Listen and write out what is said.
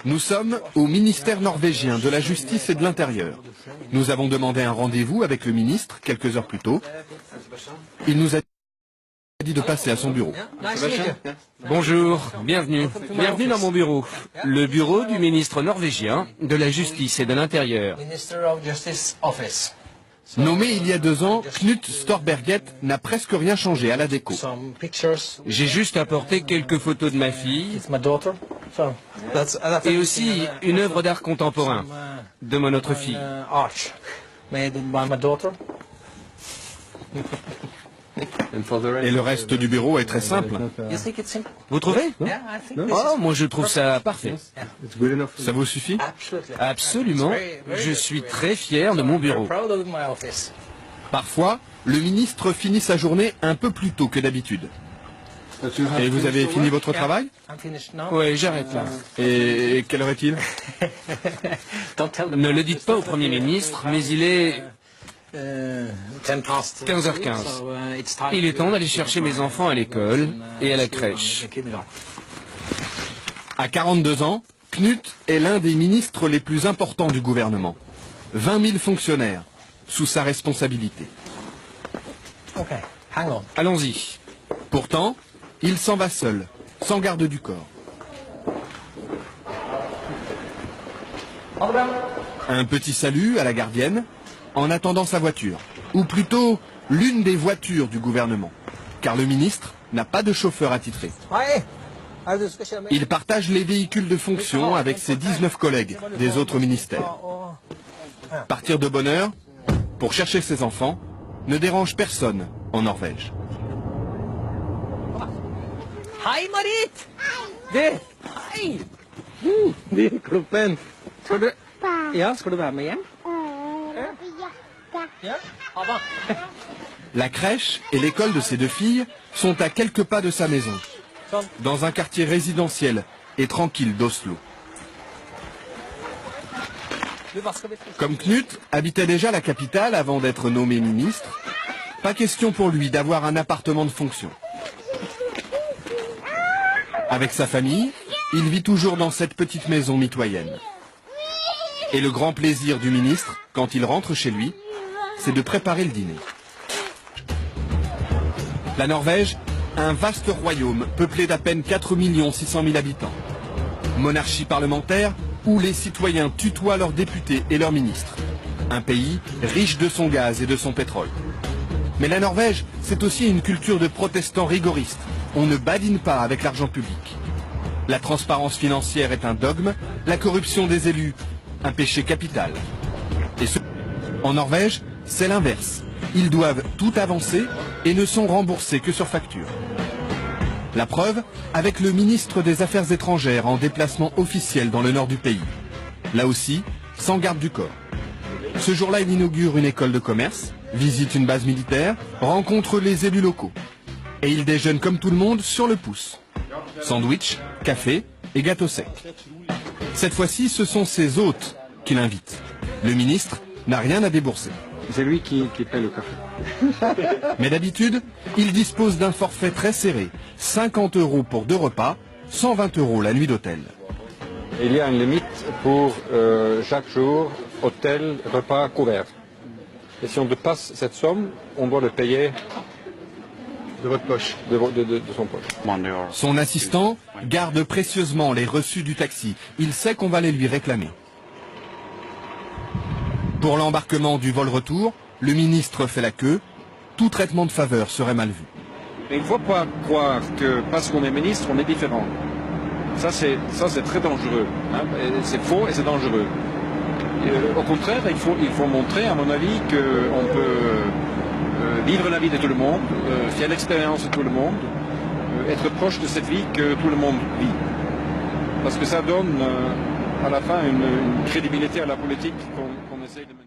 Nous sommes au ministère norvégien de la Justice et de l'Intérieur. Nous avons demandé un rendez-vous avec le ministre quelques heures plus tôt. Il nous a dit de passer à son bureau. Bonjour, bienvenue. Bienvenue dans mon bureau. Le bureau du ministre norvégien de la Justice et de l'Intérieur. Nommé il y a 2 ans, Knut Storberget n'a presque rien changé à la déco. J'ai juste apporté quelques photos de ma fille et aussi une œuvre d'art contemporain de mon autre fille. Et le reste du bureau est très simple. Vous trouvez? Oh, moi je trouve ça parfait. Ça vous suffit? Absolument. Je suis très fier de mon bureau. Parfois, le ministre finit sa journée un peu plus tôt que d'habitude. Et vous avez fini votre travail? Oui, j'arrête là. Et quelle heure est-il? Ne le dites pas au Premier ministre, mais il est 15h15. Il est temps d'aller chercher mes enfants à l'école et à la crèche. À 42 ans, Knut est l'un des ministres les plus importants du gouvernement. 20 000 fonctionnaires sous sa responsabilité. Allons-y. Pourtant, il s'en va seul, sans garde du corps. Un petit salut à la gardienne, en attendant sa voiture, ou plutôt l'une des voitures du gouvernement, car le ministre n'a pas de chauffeur attitré. Il partage les véhicules de fonction avec ses 19 collègues des autres ministères. Partir de bonne heure, pour chercher ses enfants, ne dérange personne en Norvège. Hei, Marit! Hei! Din kroppen. Skal du være med hjem? Ja? La crèche et l'école de ses 2 filles sont à quelques pas de sa maison, dans un quartier résidentiel et tranquille d'Oslo. Comme Knut habitait déjà la capitale avant d'être nommé ministre, pas question pour lui d'avoir un appartement de fonction. Avec sa famille, il vit toujours dans cette petite maison mitoyenne. Et le grand plaisir du ministre, quand il rentre chez lui, c'est de préparer le dîner. La Norvège, un vaste royaume peuplé d'à peine 4 600 000 habitants. Monarchie parlementaire où les citoyens tutoient leurs députés et leurs ministres. Un pays riche de son gaz et de son pétrole. Mais la Norvège, c'est aussi une culture de protestants rigoristes. On ne badine pas avec l'argent public. La transparence financière est un dogme, la corruption des élus, un péché capital. Et en Norvège, c'est l'inverse. Ils doivent tout avancer et ne sont remboursés que sur facture. La preuve, avec le ministre des Affaires étrangères en déplacement officiel dans le nord du pays. Là aussi, sans garde du corps. Ce jour-là, il inaugure une école de commerce, visite une base militaire, rencontre les élus locaux. Et il déjeune comme tout le monde sur le pouce. Sandwich, café et gâteau sec. Cette fois-ci, ce sont ses hôtes qui l'invitent. Le ministre n'a rien à débourser. C'est lui qui paie le café. Mais d'habitude, il dispose d'un forfait très serré. 50 € pour 2 repas, 120 € la nuit d'hôtel. Il y a une limite pour chaque jour, hôtel, repas, couvert. Et si on dépasse cette somme, on doit le payer De votre poche. de son poche. Son assistant garde précieusement les reçus du taxi. Il sait qu'on va les lui réclamer. Pour l'embarquement du vol retour, le ministre fait la queue. Tout traitement de faveur serait mal vu. Mais il ne faut pas croire que parce qu'on est ministre, on est différent. Ça, c'est très dangereux. Hein. C'est faux et c'est dangereux. Au contraire, il faut montrer, à mon avis, qu'on peut vivre la vie de tout le monde, faire l'expérience de tout le monde, être proche de cette vie que tout le monde vit. Parce que ça donne à la fin une crédibilité à la politique qu'on essaye de mener.